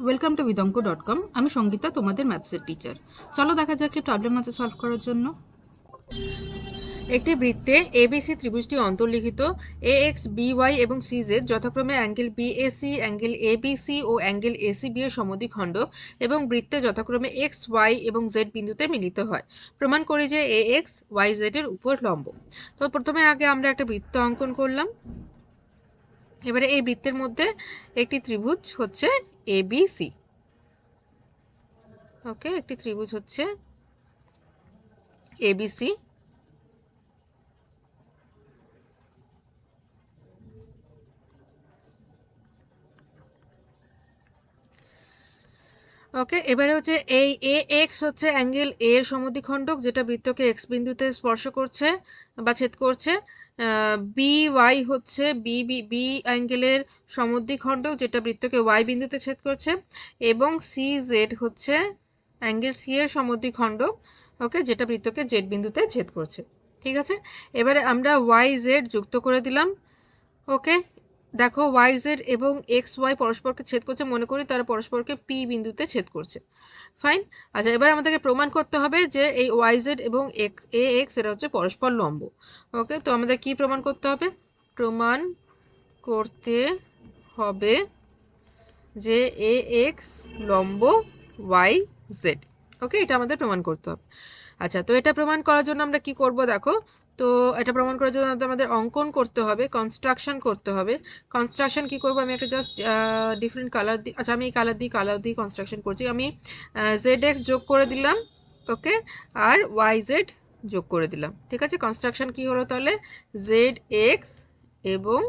Welcome to vidonko.com। আমি সঙ্গীতা, তোমাদের ম্যাথসের teacher. চলো দেখা যাক কি প্রবলেম আছে সলভ করার জন্য। একটি বৃত্তে এবিসি ত্রিভুজটি অন্তর্লিখিত এএক্স বিওয়াই এবং সিজেড যথাক্রমে অ্যাঙ্গেল বিএসি, অ্যাঙ্গেল এবিসি ও অ্যাঙ্গেল এসিবি এর সমদ্বিখণ্ডক এবং বৃত্তে যথাক্রমে এক্স ওয়াই এবং জেড বিন্দুতে মিলিত হয়। প্রমাণ করি যে এএক্স ওয়াই জেড এর উপর লম্ব। তো প্রথমে আগে আমরা একটা বৃত্ত অঙ্কন করলাম। এবারে এই বৃত্তের মধ্যে একটি ত্রিভুজ হচ্ছে এবিসি। ওকে, একটি ত্রিভুজ হচ্ছে এবিসি। ওকে, এবারে হচ্ছে এই এ এক্স হচ্ছে অ্যাঙ্গেল এ এর সমদ্বিখণ্ডক যেটা বৃত্তকে এক্স বিন্দুতে স্পর্শ করছে বা ছেদ করছে। বি ওয়াই হচ্ছে বি বি বি অ্যাঙ্গেলের সমদ্বিখণ্ডক যেটা বৃত্তকে ওয়াই বিন্দুতে ছেদ করছে, এবং সি জেড হচ্ছে অ্যাঙ্গেল সি এর সমদ্বিখণ্ডক, ওকে, যেটা বৃত্তকে জেড বিন্দুতে ছেদ করছে। ঠিক আছে, এবারে আমরা ওয়াই জেড যুক্ত করে দিলাম। ওকে, দেখো ওয়াই জেড এবং এক্স ওয়াই পরস্পরকে ছেদ করছে, মনে করি তারা পরস্পরকে পি বিন্দুতে ছেদ করছে। ফাইন। আচ্ছা, এবার আমাদেরকে প্রমাণ করতে হবে যে এই ওয়াই জেড এবং এ এক্স এটা হচ্ছে পরস্পর লম্ব। ওকে, তো আমাদের কি প্রমাণ করতে হবে? প্রমাণ করতে হবে যে এ এক্স লম্ব ওয়াই জেড। ওকে, এটা আমাদের প্রমাণ করতে হবে। আচ্ছা, তো এটা প্রমাণ করার জন্য আমরা কি করব দেখো। তো এটা প্রমাণ করার জন্য আমাদের অঙ্কন করতে হবে, কনস্ট্রাকশন করতে হবে। কনস্ট্রাকশন কি করব, আমি একটা জাস্ট ডিফারেন্ট কালার দিই। আচ্ছা, আমি এই কালার দিয়ে কনস্ট্রাকশন করছি। আমি জেড এক্স যোগ করে দিলাম, ওকে, আর ওয়াই জেড যোগ করে দিলাম। ঠিক আছে, কনস্ট্রাকশন কি হলো তাহলে? জেড এক্স এবং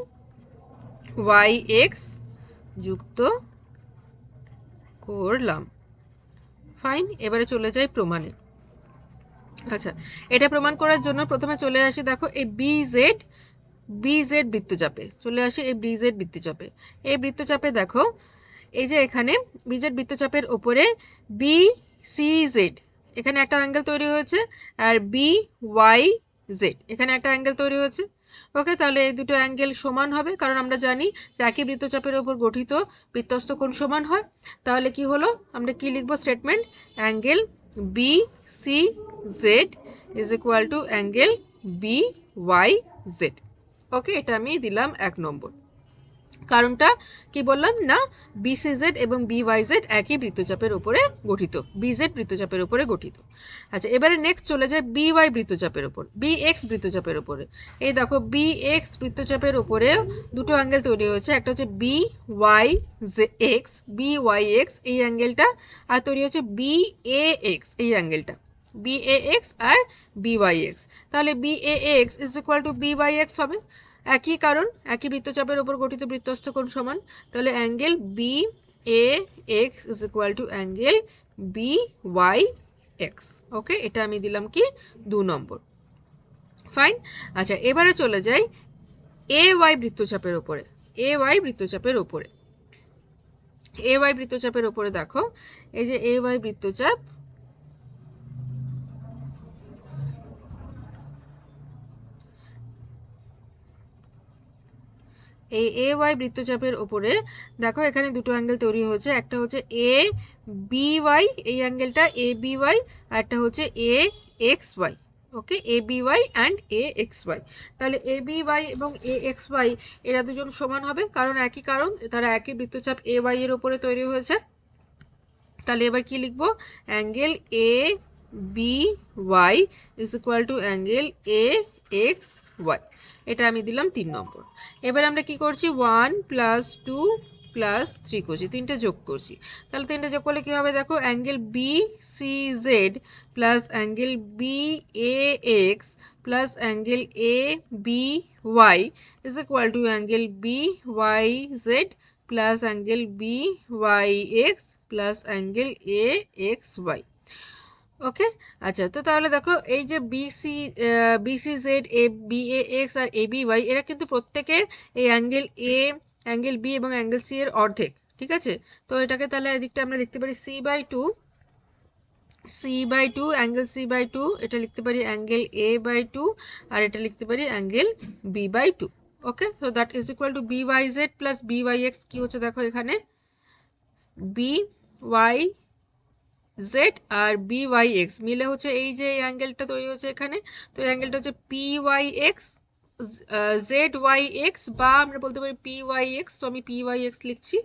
ওয়াই এক্স যুক্ত করলাম। ফাইন, এবারে চলে যাই প্রমাণে। আচ্ছা, এটা প্রমাণ করার জন্য প্রথমে চলে আসি, দেখো এই বিজেড বৃত্তচাপে চলে আসি। এই বিজেড বৃত্তচাপে, এই বৃত্তচাপে দেখো এই যে এখানে বিজেড বৃত্তচাপের উপরে বি সি জেড এখানে একটা অ্যাঙ্গেল তৈরি হয়েছে, আর বি ওয়াই জেড এখানে একটা অ্যাঙ্গেল তৈরি হয়েছে। ওকে, তাহলে এই দুটো অ্যাঙ্গেল সমান হবে, কারণ আমরা জানি যে একই বৃত্তচাপের উপর গঠিত বৃত্তস্থ কোণ সমান হয়। তাহলে কি হলো, আমরা কি লিখবো statement? Angle B C Z is equal to angle B Y Z. Okay, এটা আমি দিলাম 1 নম্বর। কারণটা কি বললাম না, বিসিজেড এবং বিওয়াইজেড একই বৃত্তচাপের উপরে গঠিত, বিজেড বৃত্তচাপের উপরে গঠিত। আচ্ছা, এবারে নেক্সট চলে যায় বিওয়াই বৃত্তচাপের উপর, বিএক্স বৃত্তচাপের উপরে। এই দেখো বিএক্স বৃত্তচাপের উপরে দুটো অ্যাঙ্গেল তৈরি হয়েছে, একটা হচ্ছে বি ওয়াই এক্স এই অ্যাঙ্গেলটা, আর তৈরি হচ্ছে বি এ এক্স এই অ্যাঙ্গেলটা, বি এ এক্স আর বি ওয়াই এক্স। তাহলে B A X is equal to B Y X হবে। একই কারণ, একই বৃত্তচাপের উপর গঠিত বৃত্তস্থ কোণ সমান। তাহলে angle B A X is equal to angle B Y X. Okay, এটা আমি দিলাম কি 2 নম্বর। ফাইন। আচ্ছা, এবারে চলে যাই এ ওয়াই বৃত্তচাপের উপরে। এ ওয়াই বৃত্তচাপের উপরে, এ ওয়াই বৃত্তচাপের উপরে দেখো এই যে এ ওয়াই বৃত্তচাপ, এই এ ওয়াই বৃত্তচাপের উপরে দেখো এখানে দুটো অ্যাঙ্গেল তৈরি হয়েছে, একটা হচ্ছে এ বি ওয়াই এই অ্যাঙ্গেলটা এ বি ওয়াই, আর একটা হচ্ছে A X Y. Okay, A B Y and A X Y. তাহলে এ বি ওয়াই এবং এ এক্স ওয়াই এরা দুজন সমান হবে, কারণ একই কারণ, তারা একই বৃত্তচাপ এ ওয়াই এর উপরে তৈরি হয়েছে। তাহলে এবার কি লিখবো? Angle A B Y is equal to angle A X Y. এটা আমি দিলাম 3 নম্বর। এবার আমরা কি করছি, 1 প্লাস 2 প্লাস 3 করছি, তিনটে যোগ করছি। তাহলে তিনটে যোগ করলে কি হবে দেখো, angle B C Z plus angle B A X plus angle A B Y is equal to angle B Y Z plus angle B Y X plus angle A X Y. Okay, আচ্ছা, তো তাহলে দেখো এই যে BC Z A B A X আর A B Y এরা কিন্তু প্রত্যেকে এই অ্যাঙ্গেল এ, অ্যাঙ্গেল বি এবং অ্যাঙ্গেল সি এর অর্ধেক। ঠিক আছে, তো এটাকে তাহলে এদিকটা আমরা লিখতে পারি সি বাই টু অ্যাঙ্গেল সি/2, এটা লিখতে পারি অ্যাঙ্গেল a/2, আর এটা লিখতে পারি angle b/2। Okay, so that is equal to B Y Z plus B Y X কি হচ্ছে দেখো এখানে, বি ওয়াই জেড আর বি ওয়াই এক্স মিলে হচ্ছে এই যে এই অ্যাঙ্গেলটা তৈরি হচ্ছে এখানে, তো এই অ্যাঙ্গেলটা হচ্ছে P Y X Z Y X, বা আমরা বলতে পারি পি ওয়াই এক্স, তো আমি পি ওয়াই এক্স লিখছি।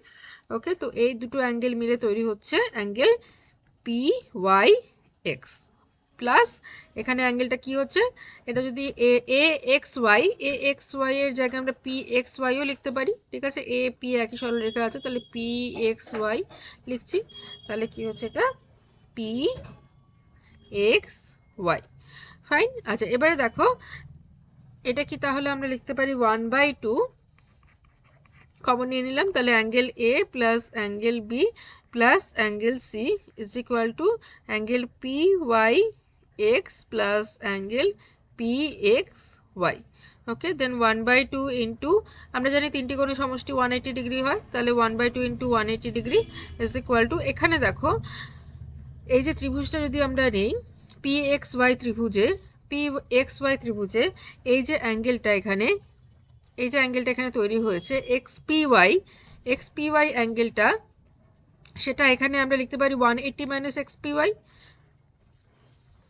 ওকে, তো এই দুটো অ্যাঙ্গেল মিলে তৈরি হচ্ছে angle P Y X, plus এখানে অ্যাঙ্গেলটা কি হচ্ছে, এটা যদি এ এক্স ওয়াই এর জায়গায় আমরা পি এক্স ওয়াইও লিখতে পারি, ঠিক আছে, এ পি একই সরলরেখা আছে, তাহলে পি এক্স ওয়াই লিখছি, তাহলে কি হচ্ছে এটা পি এক্স ওয়াই। ফাইন। আচ্ছা, এবারে দেখো এটা কি, তাহলে আমরা লিখতে পারি 1/2 কমন নিয়ে নিলাম, তাহলে angle A plus angle B plus angle C is equal to angle P Y X plus angle P X Y. Okay, then 1/2 into, আমরা জানি তিনটি কোণের সমষ্টি 180 ডিগ্রি হয়, তাহলে 1/2 into 180 degree is equal two, এখানে দেখো এই যে ত্রিভুজটা যদি আমরা নেই পি এক্স ওয়াই ত্রিভুজে এই যে অ্যাঙ্গেলটা এখানে, এই যে অ্যাঙ্গেলটা এখানে তৈরি হয়েছে এক্সপিওয়াই অ্যাঙ্গেলটা, সেটা এখানে আমরা লিখতে পারি 180 মাইনাস এক্সপিওয়াই।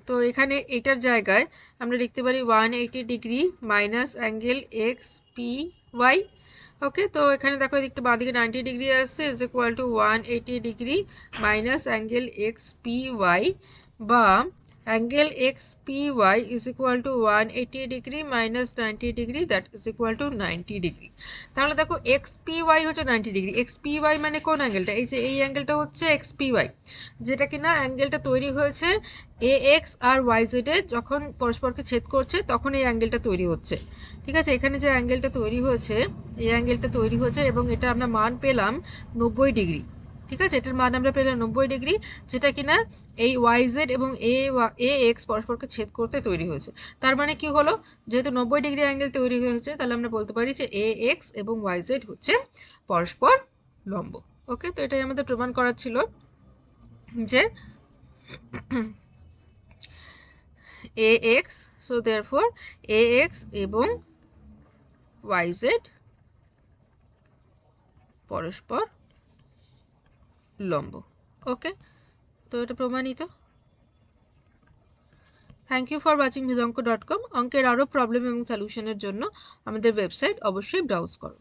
তো এখানে এটার জায়গায় আমরা লিখতে পারি 180 degree minus angle X P Y. Okay, তো এখানে দেখো এদিকটা বাঁদিকে 90 ডিগ্রি আসছে, is equal to 180 degree minus angle X P Y, বা angle X P Y is equal to 180 degree minus 90 degree, that is equal to 90 degree. তাহলে দেখো এক্সপিওয়াই হচ্ছে 90 ডিগ্রি, এক্সপিওয়াই মানে কোন অ্যাঙ্গেলটা, এই যে এই অ্যাঙ্গেলটা হচ্ছে এক্সপিওয়াই, যেটা কিনা অ্যাঙ্গেলটা তৈরি হয়েছে এ এক্স আর ওয়াই জেডে যখন পরস্পরকে ছেদ করছে তখন এই অ্যাঙ্গেলটা তৈরি হচ্ছে। ঠিক আছে, এখানে যে অ্যাঙ্গেলটা তৈরি হয়েছে, এই অ্যাঙ্গেলটা তৈরি হয়েছে এবং এটা আমরা মান পেলাম 90 ডিগ্রি। ঠিক আছে, এটার মান আমরা পেলাম 90 ডিগ্রি, যেটা কিনা এই ওয়াই জেড এবং এ এক্স পরস্পরকে ছেদ করতে তৈরি হয়েছে। তার মানে কি হলো, যেহেতু 90 ডিগ্রি অ্যাঙ্গেল তৈরি হয়েছে, তাহলে আমরা বলতে পারি যে এ এক্স এবং ওয়াই জেড হচ্ছে পরস্পর লম্ব। ওকে, তো এটাই আমাদের প্রমাণ করার ছিল যে AX, so therefore AX এবং YZ পরস্পর লম্ব। ওকে, তো এটা প্রমাণিত। Thank you for watching vidanko.com। অঙ্কের আরও প্রবলেম এবং সলিউশনের জন্য আমাদের ওয়েবসাইট অবশ্যই ব্রাউজ করো।